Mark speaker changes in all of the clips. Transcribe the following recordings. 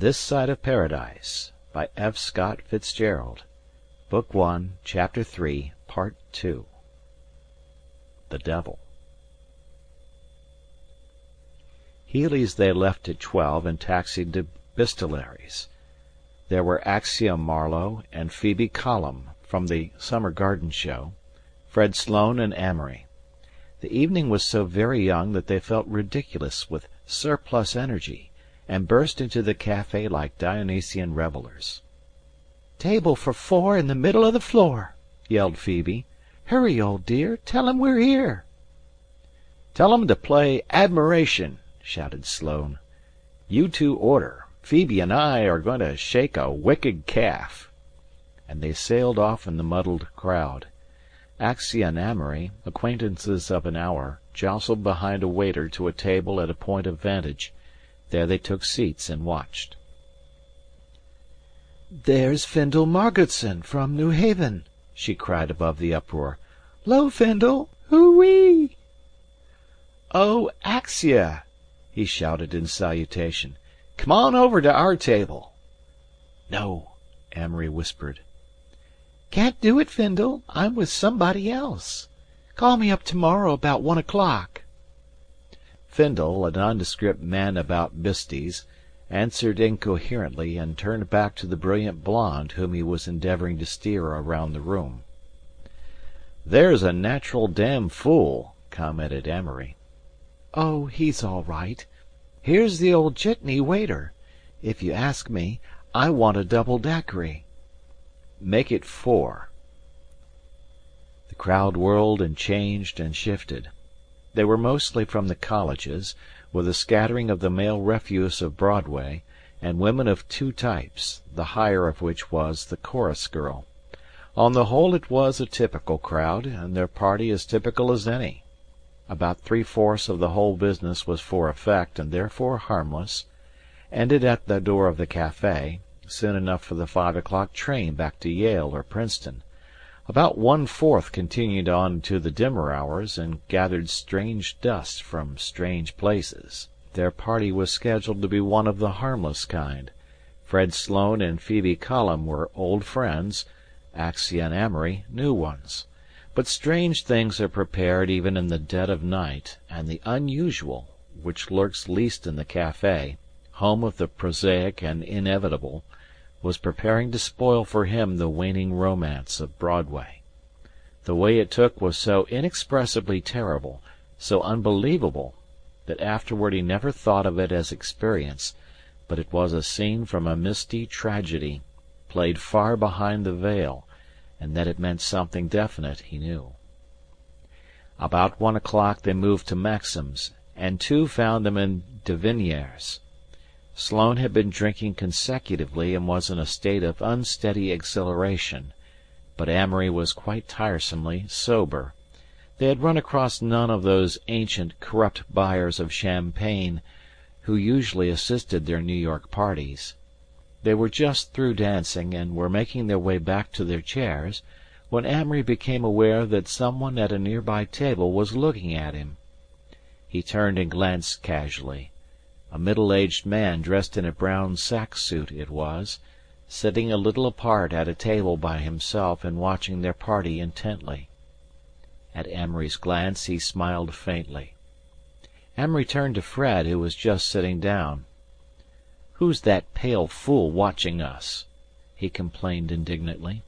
Speaker 1: This Side of Paradise by F. Scott Fitzgerald. Book 1, Chapter 3, Part 2. The Devil. Heelys they left at 12 and taxied to Bistolary's. There were Axia Marlowe and Phoebe Column from the Summer Garden Show, Fred Sloane and Amory. The evening was so very young that they felt ridiculous with surplus energy, and burst into the cafe like Dionysian revellers.
Speaker 2: "Table for 4 in the middle of the floor," yelled Phoebe. "Hurry, old dear, tell 'em we're here."
Speaker 1: "Tell 'em to play Admiration," shouted Sloane. "You two order. Phoebe and I are going to shake a wicked calf." And they sailed off in the muddled crowd. Axia and Amory, acquaintances of an hour, jostled behind a waiter to a table at a point of vantage. There they took seats and watched.
Speaker 2: "There's Findle Margetson from New Haven," she cried above the uproar. "'Lo, Findle! Hoo-wee!"
Speaker 1: "Oh, Axia!" he shouted in salutation. "Come on over to our table."
Speaker 2: "No," Amory whispered. "Can't do it, Findle. I'm with somebody else. Call me up tomorrow about 1 o'clock."
Speaker 1: Findle, a nondescript man about Bisty's, answered incoherently and turned back to the brilliant blonde whom he was endeavoring to steer around the room. "There's a natural damn fool," commented Amory.
Speaker 2: "Oh, he's all right. Here's the old jitney waiter. If you ask me, I want a double daiquiri."
Speaker 1: "Make it 4." The crowd whirled and changed and shifted. They were mostly from the colleges, with a scattering of the male refuse of Broadway, and women of two types, the higher of which was the chorus girl. On the whole it was a typical crowd, and their party as typical as any. About 3/4 of the whole business was for effect, and therefore harmless, ended at the door of the cafe, soon enough for the 5 o'clock train back to Yale or Princeton. About 1/4 continued on to the dimmer hours, and gathered strange dust from strange places. Their party was scheduled to be one of the harmless kind. Fred Sloane and Phoebe Column were old friends, Axia and Amory new ones. But strange things are prepared even in the dead of night, and the unusual, which lurks least in the cafe, home of the prosaic and inevitable, was preparing to spoil for him the waning romance of Broadway. The way it took was so inexpressibly terrible, so unbelievable, that afterward he never thought of it as experience, but it was a scene from a misty tragedy, played far behind the veil, and that it meant something definite he knew. About 1 o'clock they moved to Maxim's, and two found them in de Vignieres. Sloane had been drinking consecutively and was in a state of unsteady exhilaration, but Amory was quite tiresomely sober. They had run across none of those ancient, corrupt buyers of champagne who usually assisted their New York parties. They were just through dancing and were making their way back to their chairs when Amory became aware that someone at a nearby table was looking at him. He turned and glanced casually. A middle-aged man dressed in a brown sack suit it was, sitting a little apart at a table by himself and watching their party intently. At Amory's glance he smiled faintly. Amory turned to Fred, who was just sitting down. "Who's that pale fool watching us?" he complained indignantly.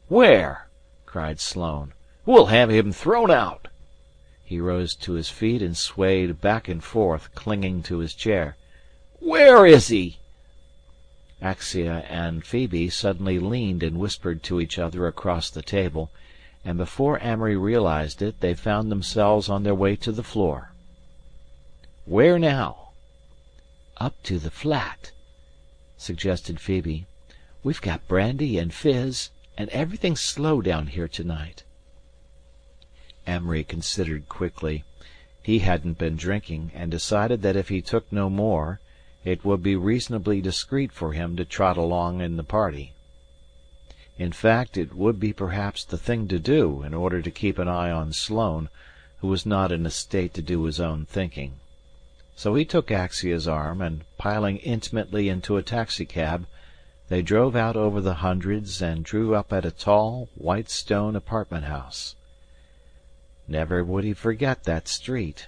Speaker 1: "Where?" cried Sloane. "We'll have him thrown out." He rose to his feet and swayed back and forth, clinging to his chair. "Where is he?" Axia and Phoebe suddenly leaned and whispered to each other across the table, and before Amory realized it they found themselves on their way to the floor. "Where now?" "Up to the flat," suggested Phoebe. "We've got brandy and fizz, and everything's slow down here tonight." Amory considered quickly. He hadn't been drinking, and decided that if he took no more, it would be reasonably discreet for him to trot along in the party. In fact, it would be perhaps the thing to do in order to keep an eye on Sloane, who was not in a state to do his own thinking. So he took Axia's arm, and, piling intimately into a taxicab, they drove out over the hundreds and drew up at a tall, white stone apartment house. Never would he forget that street.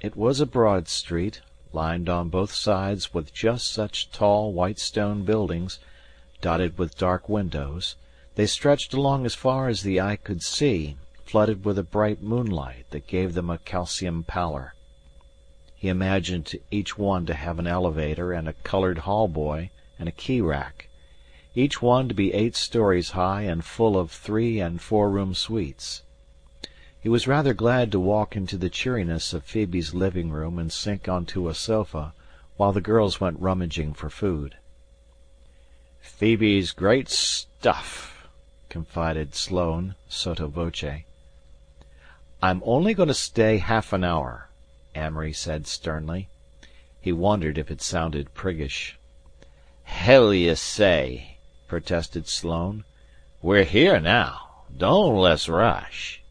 Speaker 1: It was a broad street, lined on both sides with just such tall white stone buildings, dotted with dark windows. They stretched along as far as the eye could see, flooded with a bright moonlight that gave them a calcium pallor. He imagined each one to have an elevator and a coloured hall boy and a key rack, each one to be 8 stories high and full of 3- and 4-room suites. He was rather glad to walk into the cheeriness of Phoebe's living room and sink onto a sofa while the girls went rummaging for food. "Phoebe's great stuff," confided Sloane, sotto voce. "I'm only going to stay half an hour," Amory said sternly. He wondered if it sounded priggish. "Hell you say," protested Sloane. "We're here now. Don't let's rush."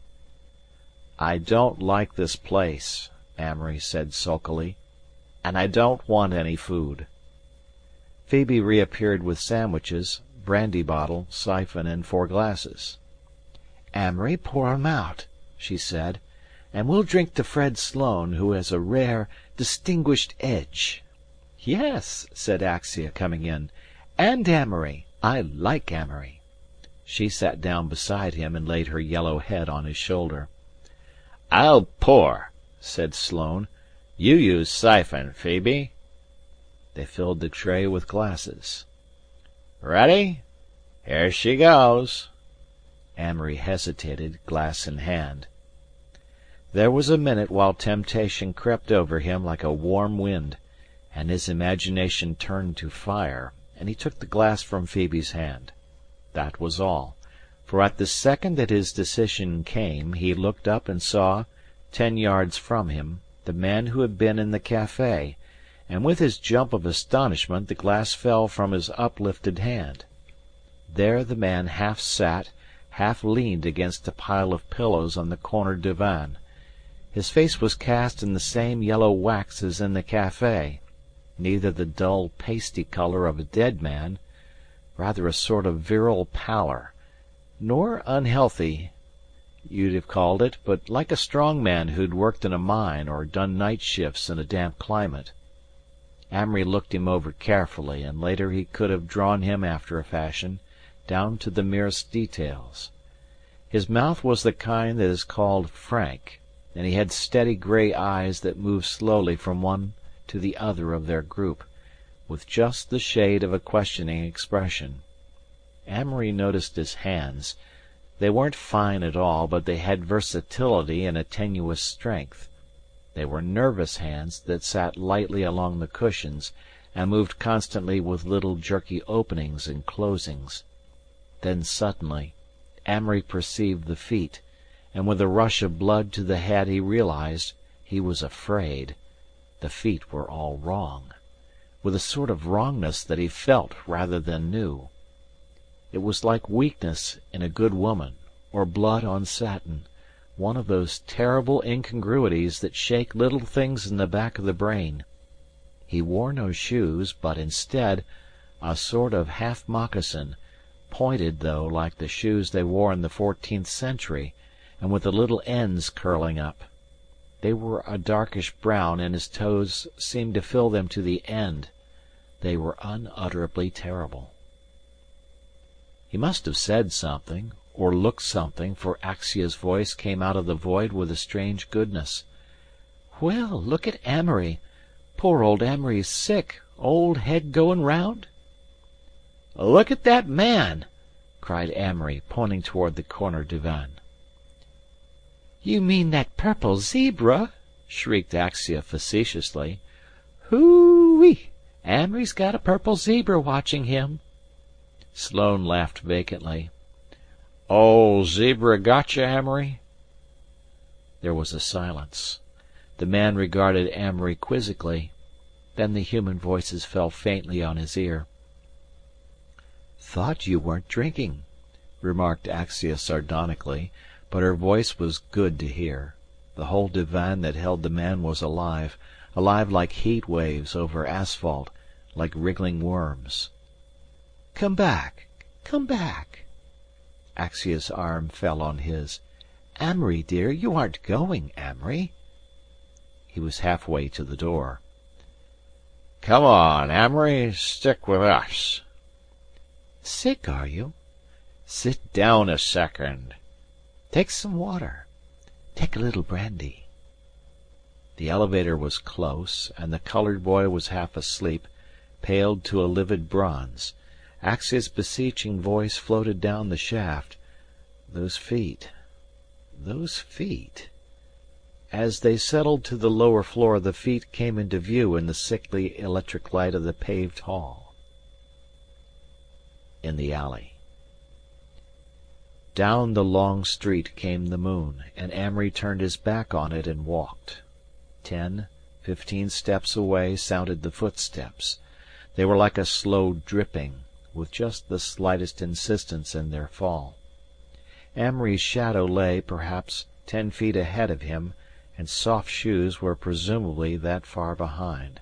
Speaker 1: "I don't like this place," Amory said sulkily, "and I don't want any food." Phoebe reappeared with sandwiches, brandy bottle, siphon, and 4 glasses. "Amory, pour 'em out," she said, "and we'll drink to Fred Sloane, who has a rare, distinguished edge." "Yes," said Axia, coming in, "and Amory. I like Amory." She sat down beside him and laid her yellow head on his shoulder. "I'll pour," said Sloane. "You use siphon, Phoebe." They filled the tray with glasses. "Ready? Here she goes." Amory hesitated, glass in hand. There was a minute while temptation crept over him like a warm wind, and his imagination turned to fire, and he took the glass from Phoebe's hand. That was all, for at the second that his decision came he looked up and saw, 10 yards from him, the man who had been in the café, and with his jump of astonishment the glass fell from his uplifted hand. There the man half sat, half leaned against a pile of pillows on the corner divan. His face was cast in the same yellow wax as in the café, neither the dull pasty colour of a dead man, rather a sort of virile pallor, nor unhealthy, you'd have called it, but like a strong man who'd worked in a mine or done night shifts in a damp climate. Amory looked him over carefully, and later he could have drawn him after a fashion, down to the merest details. His mouth was the kind that is called frank, and he had steady gray eyes that moved slowly from one to the other of their group, with just the shade of a questioning expression. Amory noticed his hands. They weren't fine at all, but they had versatility and a tenuous strength. They were nervous hands that sat lightly along the cushions and moved constantly with little jerky openings and closings. Then suddenly Amory perceived the feet, and with a rush of blood to the head he realized he was afraid. The feet were all wrong, with a sort of wrongness that he felt rather than knew. It was like weakness in a good woman, or blood on satin, one of those terrible incongruities that shake little things in the back of the brain. He wore no shoes, but instead a sort of half moccasin, pointed though like the shoes they wore in the 14th century, and with the little ends curling up. They were a darkish brown, and his toes seemed to fill them to the end. They were unutterably terrible. He must have said something, or looked something, for Axia's voice came out of the void with a strange goodness. "Well, look at Amory. Poor old Amory's sick. Old head goin' round?" "Look at that man!" cried Amory, pointing toward the corner divan. "You mean that purple zebra?" shrieked Axia facetiously. "Hoo-wee! Amory's got a purple zebra watching him." Sloane laughed vacantly. "Oh, zebra gotcha, Amory?" There was a silence. The man regarded Amory quizzically. Then the human voices fell faintly on his ear. "Thought you weren't drinking," remarked Axia sardonically, but her voice was good to hear. The whole divan that held the man was alive, alive like heat waves over asphalt, like wriggling worms.
Speaker 2: "Come back! Come back!"
Speaker 1: Axia's arm fell on his.
Speaker 2: "Amory, dear, you aren't going, Amory."
Speaker 1: He was halfway to the door.
Speaker 3: "Come on, Amory, stick with us."
Speaker 2: "Sick, are you?
Speaker 3: Sit down a second."
Speaker 2: Take some water. Take a little brandy."
Speaker 1: The elevator was close, and the colored boy was half asleep, paled to a livid bronze. Axia's beseeching voice floated down the shaft. Those feet. Those feet. As they settled to the lower floor, the feet came into view in the sickly electric light of the paved hall. In the alley. Down the long street came the moon, and Amory turned his back on it and walked. 10, 15 steps away sounded the footsteps. They were like a slow dripping, with just the slightest insistence in their fall. Amory's shadow lay, perhaps, 10 feet ahead of him, and soft shoes were presumably that far behind.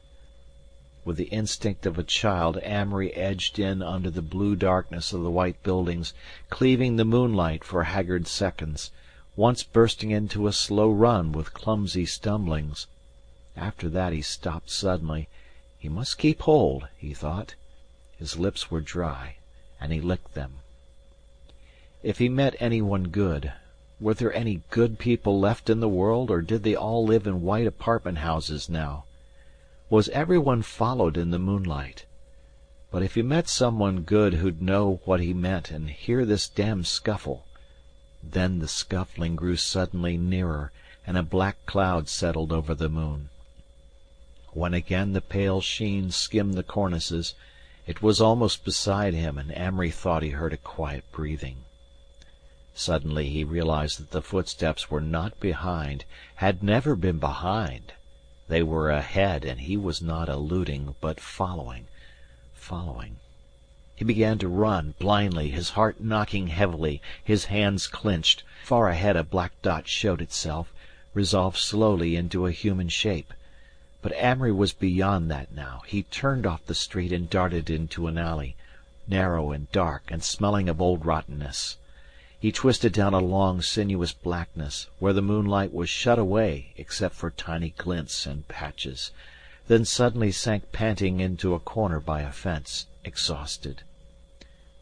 Speaker 1: With the instinct of a child, Amory edged in under the blue darkness of the white buildings, cleaving the moonlight for haggard seconds, once bursting into a slow run with clumsy stumblings. After that he stopped suddenly. He must keep hold, he thought. His lips were dry, and he licked them. If he met anyone good, were there any good people left in the world, or did they all live in white apartment houses now? Was everyone followed in the moonlight? But if he met someone good who'd know what he meant and hear this damned scuffle. Then the scuffling grew suddenly nearer, and a black cloud settled over the moon. When again the pale sheen skimmed the cornices, it was almost beside him, and Amory thought he heard a quiet breathing. Suddenly he realized that the footsteps were not behind, had never been behind. They were ahead, and he was not eluding, but following. He began to run, blindly, his heart knocking heavily, his hands clenched. Far ahead a black dot showed itself, resolved slowly into a human shape. But Amory was beyond that now. He turned off the street and darted into an alley, narrow and dark and smelling of old rottenness. He twisted down a long, sinuous blackness, where the moonlight was shut away except for tiny glints and patches, then suddenly sank panting into a corner by a fence, exhausted.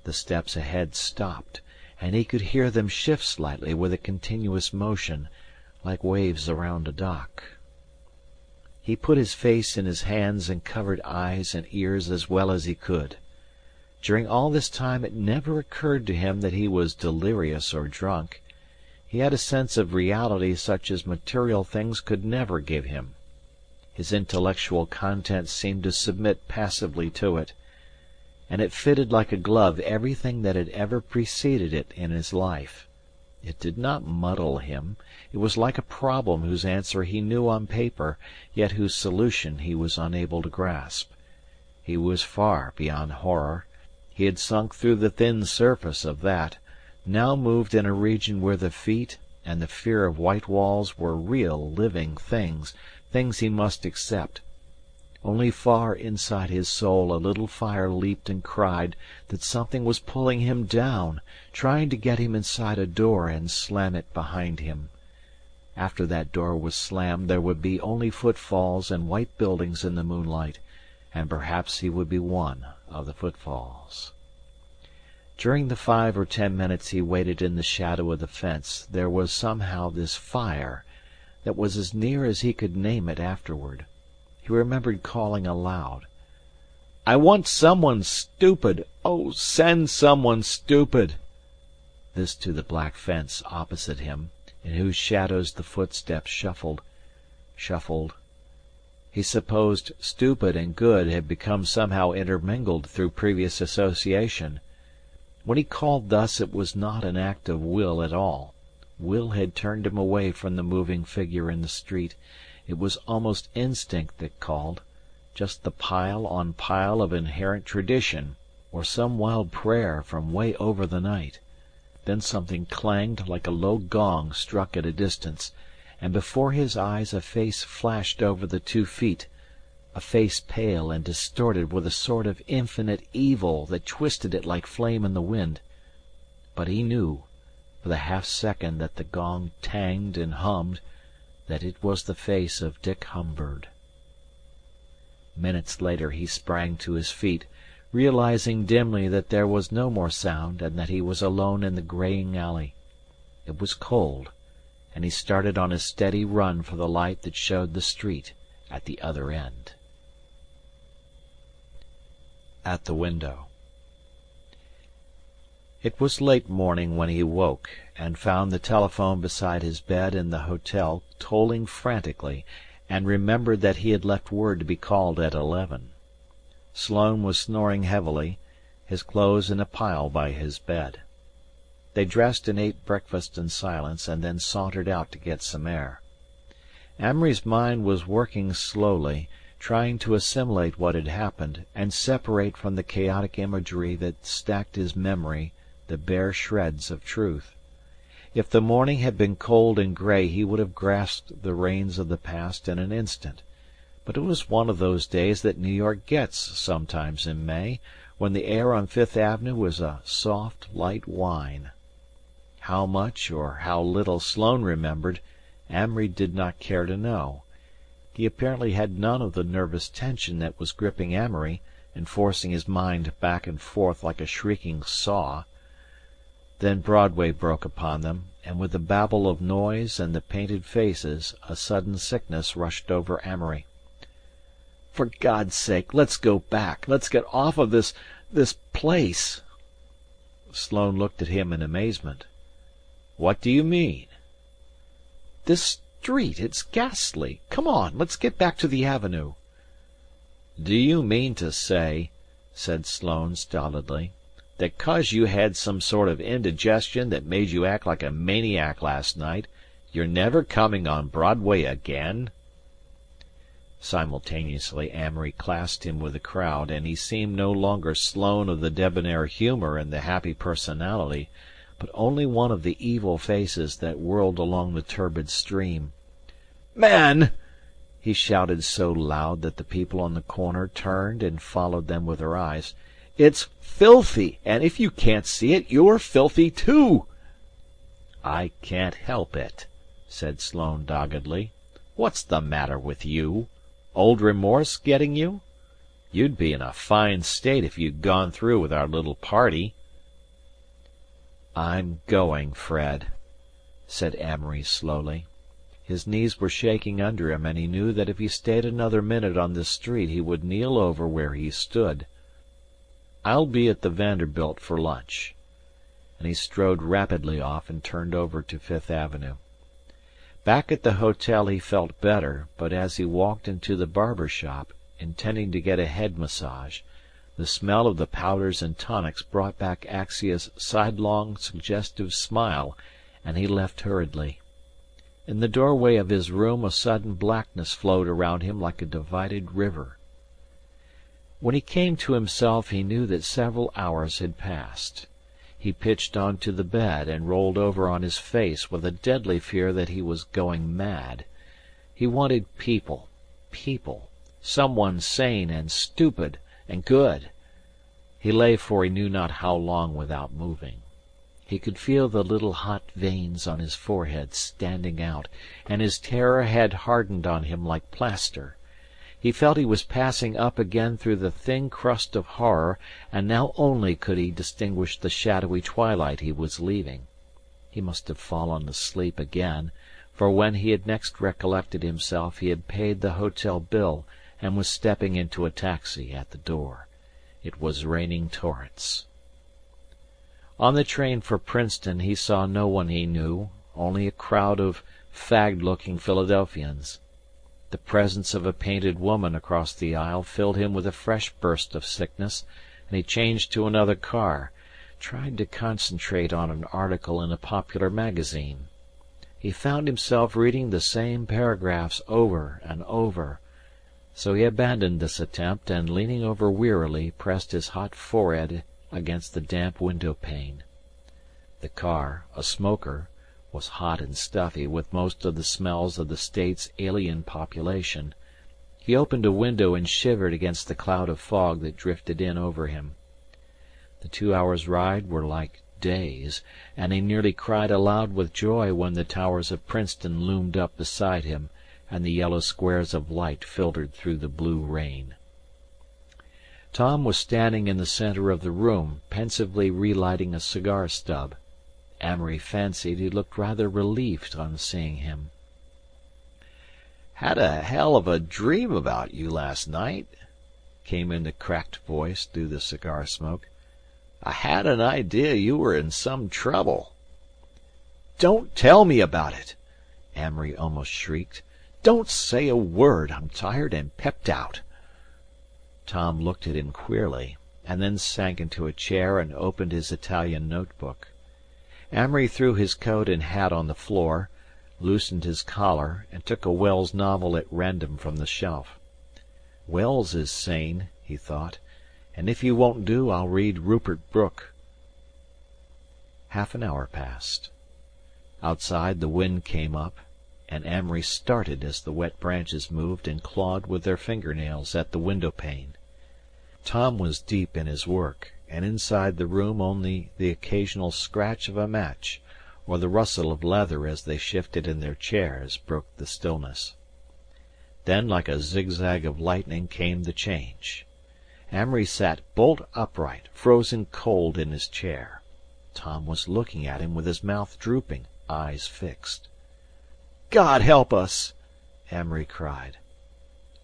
Speaker 1: The steps ahead stopped, and he could hear them shift slightly with a continuous motion, like waves around a dock. He put his face in his hands and covered eyes and ears as well as he could. During all this time it never occurred to him that he was delirious or drunk. He had a sense of reality such as material things could never give him. His intellectual content seemed to submit passively to it, and it fitted like a glove everything that had ever preceded it in his life. It did not muddle him. It was like a problem whose answer he knew on paper, yet whose solution he was unable to grasp. He was far beyond horror. He had sunk through the thin surface of that, now moved in a region where the feet and the fear of white walls were real, living things, things he must accept. Only far inside his soul a little fire leaped and cried that something was pulling him down, trying to get him inside a door and slam it behind him. After that door was slammed there would be only footfalls and white buildings in the moonlight, and perhaps he would be one of the footfalls. During the 5 or 10 minutes he waited in the shadow of the fence there was somehow this fire that was as near as he could name it afterward. He remembered calling aloud, "I want someone stupid! Oh, send someone stupid!" This to the black fence opposite him, in whose shadows the footsteps shuffled. He supposed stupid and good had become somehow intermingled through previous association. When he called thus it was not an act of will at all. Will had turned him away from the moving figure in the street. It was almost instinct that called, just the pile on pile of inherent tradition, or some wild prayer from way over the night. Then something clanged like a low gong struck at a distance, and before his eyes a face flashed over the 2 feet, a face pale and distorted with a sort of infinite evil that twisted it like flame in the wind. But he knew, for the half-second that the gong tanged and hummed, that it was the face of Dick Humbird. Minutes later he sprang to his feet, realizing dimly that there was no more sound and that he was alone in the greying alley. It was cold, and he started on a steady run for the light that showed the street at the other end. At the window. It was late morning when he woke, and found the telephone beside his bed in the hotel tolling frantically, and remembered that he had left word to be called at 11. Sloane was snoring heavily, his clothes in a pile by his bed. They dressed and ate breakfast in silence, and then sauntered out to get some air. Amory's mind was working slowly, trying to assimilate what had happened, and separate from the chaotic imagery that stacked his memory the bare shreds of truth. If the morning had been cold and grey he would have grasped the reins of the past in an instant. But it was one of those days that New York gets sometimes in May, when the air on Fifth Avenue was a soft, light wine. How much or how little Sloane remembered, Amory did not care to know. He apparently had none of the nervous tension that was gripping Amory and forcing his mind back and forth like a shrieking saw. Then Broadway broke upon them, and with the babble of noise and the painted faces a sudden sickness rushed over Amory. "For God's sake, let's go back. Let's get off of this place." Sloane looked at him in amazement. "What do you mean?" "This street. It's ghastly. Come on, let's get back to the Avenue." "Do you mean to say," said Sloane stolidly, "that 'cause you had some sort of indigestion that made you act like a maniac last night, you're never coming on Broadway again?" Simultaneously Amory classed him with the crowd, and he seemed no longer Sloane of the debonair humor and the happy personality, but only one of the evil faces that whirled along the turbid stream. "Man!" he shouted so loud that the people on the corner turned and followed them with their eyes. "It's filthy, and if you can't see it, you're filthy too." "I can't help it," said Sloane doggedly. "What's the matter with you? Old remorse getting you? You'd be in a fine state if you'd gone through with our little party." "I'm going, Fred," said Amory slowly. His knees were shaking under him, and he knew that if he stayed another minute on this street he would kneel over where he stood. "I'll be at the Vanderbilt for lunch." And he strode rapidly off and turned over to Fifth Avenue. Back at the hotel he felt better, but as he walked into the barber shop, intending to get a head massage, the smell of the powders and tonics brought back Axia's sidelong, suggestive smile, and he left hurriedly. In the doorway of his room a sudden blackness flowed around him like a divided river. When he came to himself he knew that several hours had passed. He pitched onto the bed and rolled over on his face with a deadly fear that he was going mad. He wanted people, someone sane and stupid and good. He lay for he knew not how long without moving. He could feel the little hot veins on his forehead standing out, and his terror had hardened on him like plaster. He felt he was passing up again through the thin crust of horror, and now only could he distinguish the shadowy twilight he was leaving. He must have fallen asleep again, for when he had next recollected himself he had paid the hotel bill and was stepping into a taxi at the door. It was raining torrents. On the train for Princeton he saw no one he knew, only a crowd of fagged-looking Philadelphians. The presence of a painted woman across the aisle filled him with a fresh burst of sickness, and he changed to another car, tried to concentrate on an article in a popular magazine. He found himself reading the same paragraphs over and over, so he abandoned this attempt and, leaning over wearily, pressed his hot forehead against the damp window-pane. The car, a smoker, was hot and stuffy with most of the smells of the state's alien population. He opened a window and shivered against the cloud of fog that drifted in over him. The 2 hours' ride were like days, and he nearly cried aloud with joy when the towers of Princeton loomed up beside him and the yellow squares of light filtered through the blue rain. Tom was standing in the center of the room, pensively relighting a cigar stub. Amory fancied he looked rather relieved on seeing him.
Speaker 3: "Had a hell of a dream about you last night," came in the cracked voice through the cigar smoke. "I had an idea you were in some trouble."
Speaker 1: "Don't tell me about it!" Amory almost shrieked. "Don't say a word. I'm tired and pepped out." Tom looked at him queerly, and then sank into a chair and opened his Italian notebook. Amory threw his coat and hat on the floor, loosened his collar, and took a Wells novel at random from the shelf. "Wells is sane," he thought, "and if he won't do, I'll read Rupert Brooke." Half an hour passed. Outside the wind came up, and Amory started as the wet branches moved and clawed with their fingernails at the window-pane. Tom was deep in his work, and inside the room only the occasional scratch of a match or the rustle of leather as they shifted in their chairs broke the stillness. Then like a zigzag of lightning came the change. Amory sat bolt upright, frozen cold in his chair. Tom was looking at him with his mouth drooping, eyes fixed. "God help us!" Amory cried.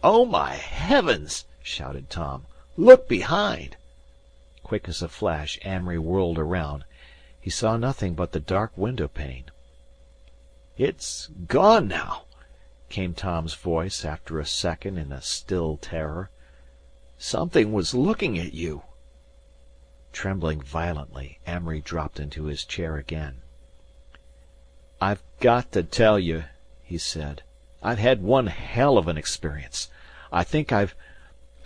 Speaker 1: "Oh, my heavens!" shouted Tom. "Look behind!" Quick as a flash Amory whirled around. He saw nothing but the dark window-pane. "It's gone now," came Tom's voice after a second in a still terror. "Something was looking at you." Trembling violently, Amory dropped into his chair again. "I've got to tell you," he said. "I've had one hell of an experience. I think I've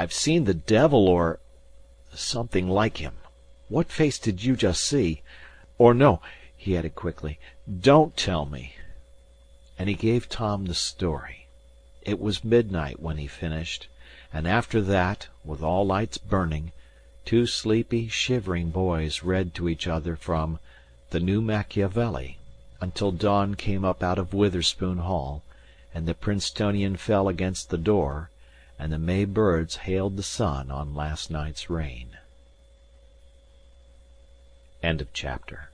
Speaker 1: seen the devil or something like him. What face did you just see? Or no," he added quickly, "don't tell me." And he gave Tom the story. It was midnight when he finished, and after that, with all lights burning, two sleepy, shivering boys read to each other from The New Machiavelli until dawn came up out of Witherspoon Hall, and the Princetonian fell against the door, and the May birds hailed the sun on last night's rain. End of chapter.